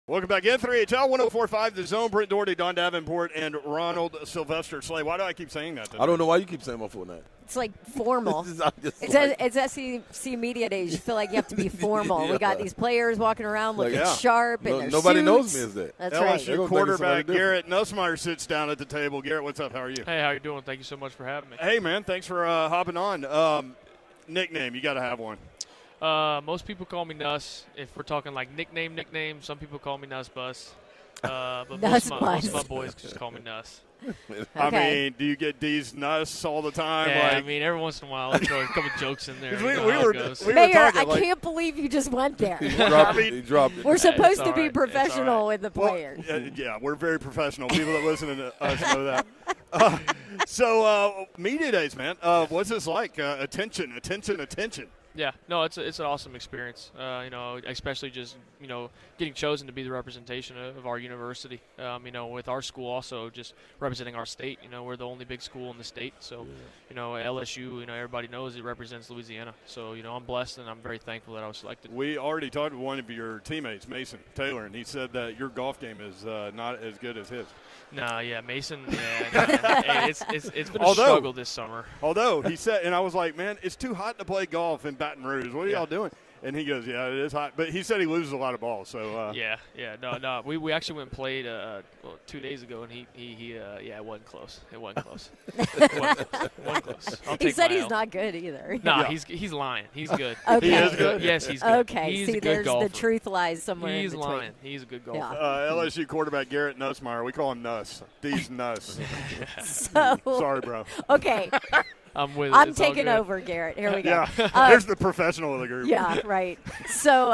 Welcome back in 3HL 104.5 The Zone. Britt Doherty, Don Davenport, and Ronald Sylvester Slay. Why do I keep saying that today? I don't know why you keep saying my full name. It's like formal. It's SEC Media Days. You feel like you have to be formal. Yeah. We got these players walking around looking sharp in their nobody suits. knows me as that. That's LSU right. quarterback Garrett Nussmeier sits down at the table. Garrett, what's up? How are you? Hey, how you doing? Thank you so much for having me. Hey, man. Thanks for hopping on. Nickname. You got to have one. Most people call me Nuss. If we're talking like nickname, some people call me Nuss Bus. But most of my boys just call me Nuss. Okay. I mean, do you get these Nuss all the time? Yeah, like, I mean, every once in a while, I'll throw a couple jokes in there. we were Mayor, talking, I can't believe you just went there. He dropped it. We're supposed to all be right. professional with the Well, players. yeah, we're very professional. People that listen to us know that. So, media days, man. What's this like? Attention. Yeah, no, it's an awesome experience. Especially just getting chosen to be the representation of our university. With our school also just representing our state. We're the only big school in the state. So, LSU. Everybody knows it represents Louisiana. So, I'm blessed and I'm very thankful that I was selected. We already talked to one of your teammates, Mason Taylor, and he said that your golf game is not as good as his. Nah, yeah, Mason. Yeah, it's been a struggle this summer. Although he said, and I was like, man, it's too hot to play golf in Baton Rouge. What are y'all doing? And he goes, yeah, it is hot. But he said he loses a lot of balls. So No. We actually went and played 2 days ago, and it wasn't close. It wasn't close. He said he's not good either. No, he's lying. He's good. Okay. He is good. Yes, he's good. Okay, he's see, a good there's golfer. the truth lies somewhere He's in between. lying. He's a good golfer. Yeah. LSU quarterback Garrett Nussmeier, we call him Nuss. These Nuss. So, Sorry, bro. okay, I'm with it. I'm It's all taking good. over, Garrett. Here we go. Yeah, there's the professional of the group. Yeah, right. So,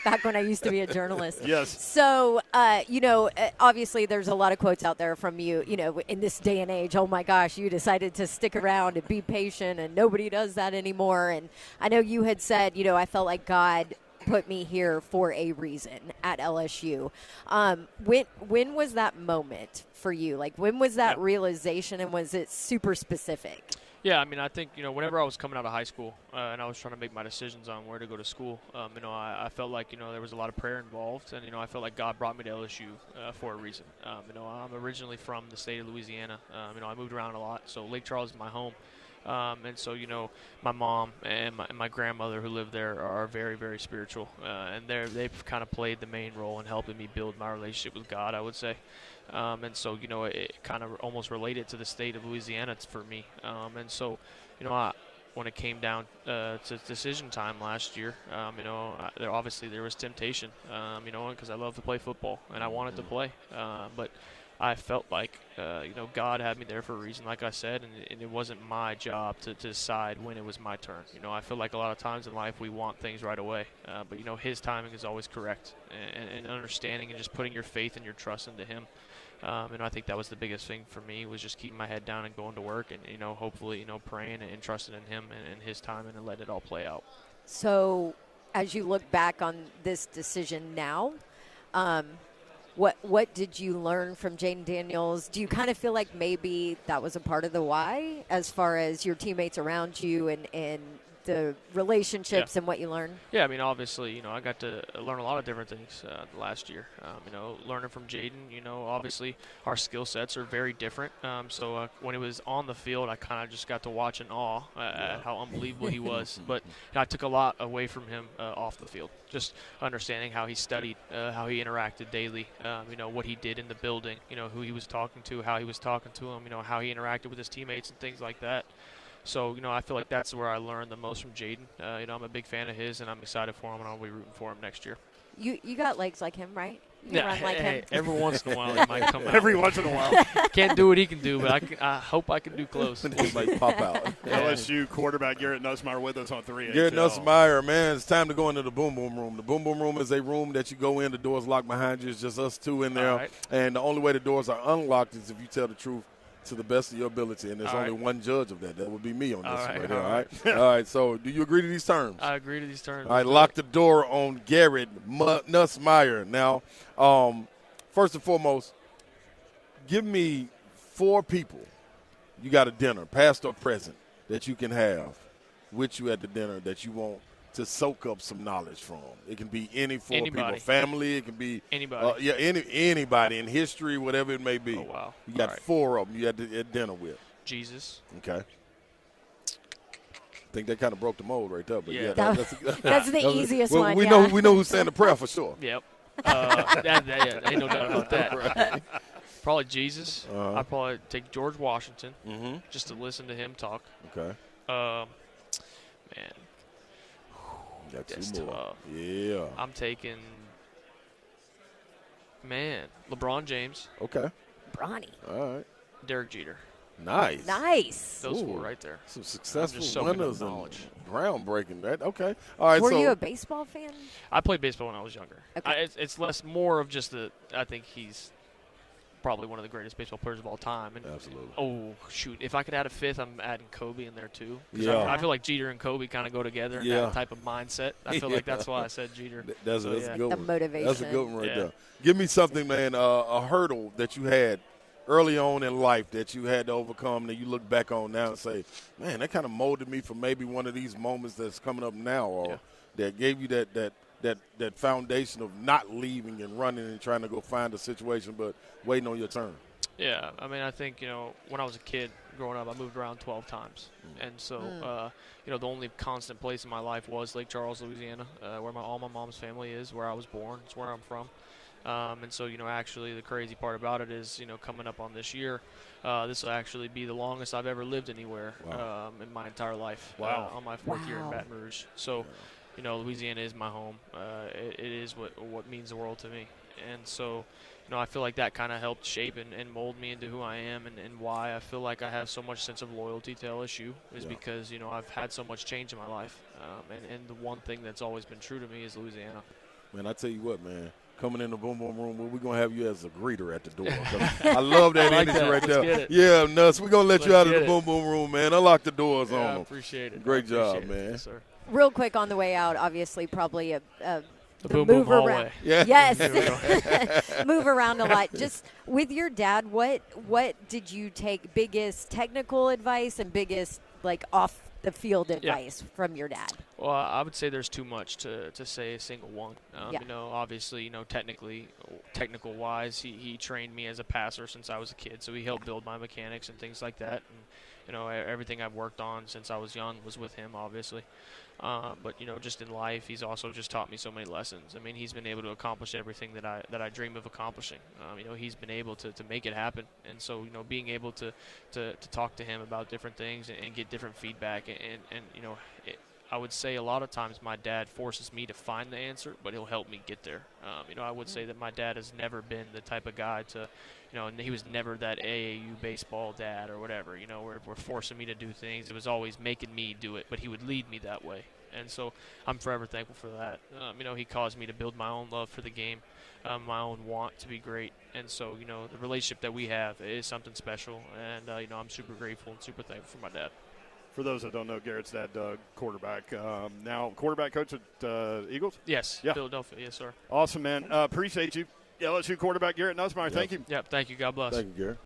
back when I used to be a journalist. Yes. So, obviously there's a lot of quotes out there from you, in this day and age. Oh, my gosh, you decided to stick around and be patient, and nobody does that anymore. And I know you had said, I felt like God put me here for a reason at LSU. When was that moment for you? Like, when was that realization, and was it super specific? Yeah, I mean, I think, whenever I was coming out of high school and I was trying to make my decisions on where to go to school, I felt like, there was a lot of prayer involved, and, I felt like God brought me to LSU for a reason. I'm originally from the state of Louisiana. I moved around a lot, so Lake Charles is my home. And so, my mom and my grandmother who lived there are very, very spiritual. And they've kind of played the main role in helping me build my relationship with God, I would say. And so, it kind of almost related to the state of Louisiana for me. And so, when it came down to decision time last year, obviously there was temptation, because I love to play football and I wanted to play. But I felt like, God had me there for a reason, like I said, and it wasn't my job to decide when it was my turn. I feel like a lot of times in life we want things right away, but, His timing is always correct, and understanding and just putting your faith and your trust into Him. And I think that was the biggest thing for me, was just keeping my head down and going to work and, hopefully, praying and trusting in Him and His timing and let it all play out. So as you look back on this decision now, what did you learn from Jaden Daniels? Do you kind of feel like maybe that was a part of the why, as far as your teammates around you and the relationships and what you learned? Yeah, I mean, obviously, I got to learn a lot of different things last year. Learning from Jaden, obviously our skill sets are very different. So when he was on the field, I kind of just got to watch in awe at how unbelievable he was. But I took a lot away from him off the field, just understanding how he studied, how he interacted daily, what he did in the building, who he was talking to, how he was talking to him, how he interacted with his teammates and things like that. So, I feel like that's where I learned the most from Jaden. I'm a big fan of his, and I'm excited for him, and I'll be rooting for him next year. You got legs like him, right? You run like him. Every once in a while he might come out. Every once in a while. Can't do what he can do, but I hope I can do close. It might pop out. LSU quarterback Garrett Nussmeier with us on 3HL. Garrett Nussmeier, man, it's time to go into the Boom Boom Room. The Boom Boom Room is a room that you go in, the door's locked behind you. It's just us two in there. Right. And the only way the doors are unlocked is if you tell the truth to the best of your ability, and there's only one judge of that. That would be me on this one right here, all right? All right, so do you agree to these terms? I agree to these terms. All right, lock the door on Garrett Nussmeier. Now, first and foremost, give me 4 people. You got a dinner, past or present, that you can have with you at the dinner that you want to soak up some knowledge from? It can be any four Anybody. people, family. It can be Anybody. anybody in history, whatever it may be. Oh, wow. You got All right. 4 of them you had to at dinner with. Jesus. Okay. I think that kind of broke the mold right there. But Yeah. That's the easiest one. We yeah. know who's saying the prayer for sure. Yep. Yeah, ain't no doubt about that. Right. Probably Jesus. Uh-huh. I'd probably take George Washington Mm-hmm. just to listen to him talk. Okay. Man, Got that's 2 more. tough. Yeah. I'm taking, LeBron James, Okay. Bronny. All right. Derek Jeter. Nice. Nice. Those Ooh. 4 right there. Some just successful soaking up winners and knowledge. groundbreaking. That okay. All right. Were so you a baseball fan? I played baseball when I was younger. Okay. It's more of just I think he's probably one of the greatest baseball players of all time. And absolutely. oh shoot, if I could add a 5th, I'm adding Kobe in there too. 'Cause Yeah. I feel like Jeter and Kobe kind of go together in Yeah. that type of mindset. I feel like that's why I said Jeter. That's So, a yeah. good The one. motivation. That's a good one right Yeah. there. Give me something, man. A hurdle that you had early on in life that you had to overcome that you look back on now and say, man, that kind of molded me for maybe one of these moments that's coming up now, or that gave you that foundation of not leaving and running and trying to go find a situation but waiting on your turn. Yeah, I mean, I think, when I was a kid growing up, I moved around 12 times. And so, the only constant place in my life was Lake Charles, Louisiana, where all my mom's family is, where I was born. It's where I'm from. And so, actually the crazy part about it is, coming up on this year, this will actually be the longest I've ever lived anywhere in my entire life. Wow. On my 4th year in Wow. Baton Rouge. So, Louisiana is my home. It is what means the world to me. And so, I feel like that kind of helped shape and mold me into who I am and why I feel like I have so much sense of loyalty to LSU is because, I've had so much change in my life. And the one thing that's always been true to me is Louisiana. Man, I tell you what, man. Coming in the boom boom room, we're going to have you as a greeter at the door. I love that I like energy that. right Let's there. get it. Yeah, Nuss, we're going to let you Let's out of the get boom it. boom room, man. Unlock the doors on I them. appreciate it. Great I job, appreciate it. man. Yes, sir. Real quick on the way out, obviously, probably the boom move boom around. hallway. Yeah. Yes, move around a lot. Just with your dad, what did you take biggest technical advice and biggest off the field advice from your dad? Well, I would say there's too much to say a single one. Yeah. Obviously, technical wise, he trained me as a passer since I was a kid, so he helped build my mechanics and things like that. And everything I've worked on since I was young was with him, obviously. But just in life, he's also just taught me so many lessons. I mean, he's been able to accomplish everything that I dream of accomplishing. He's been able to make it happen. And so, being able to talk to him about different things and get different feedback and I would say a lot of times my dad forces me to find the answer, but he'll help me get there. I would say that my dad has never been the type of guy to, and he was never that AAU baseball dad or whatever, where forcing me to do things. It was always making me do it, but he would lead me that way. And so I'm forever thankful for that. He caused me to build my own love for the game, my own want to be great. And so, the relationship that we have is something special. And, I'm super grateful and super thankful for my dad. For those that don't know, Garrett's dad, quarterback. Now quarterback coach at Eagles? Yes, Yeah. Philadelphia. Yes, sir. Awesome, man. Appreciate you. LSU quarterback Garrett Nussmeier, thank you. Yep, thank you. God bless. Thank you, Gary.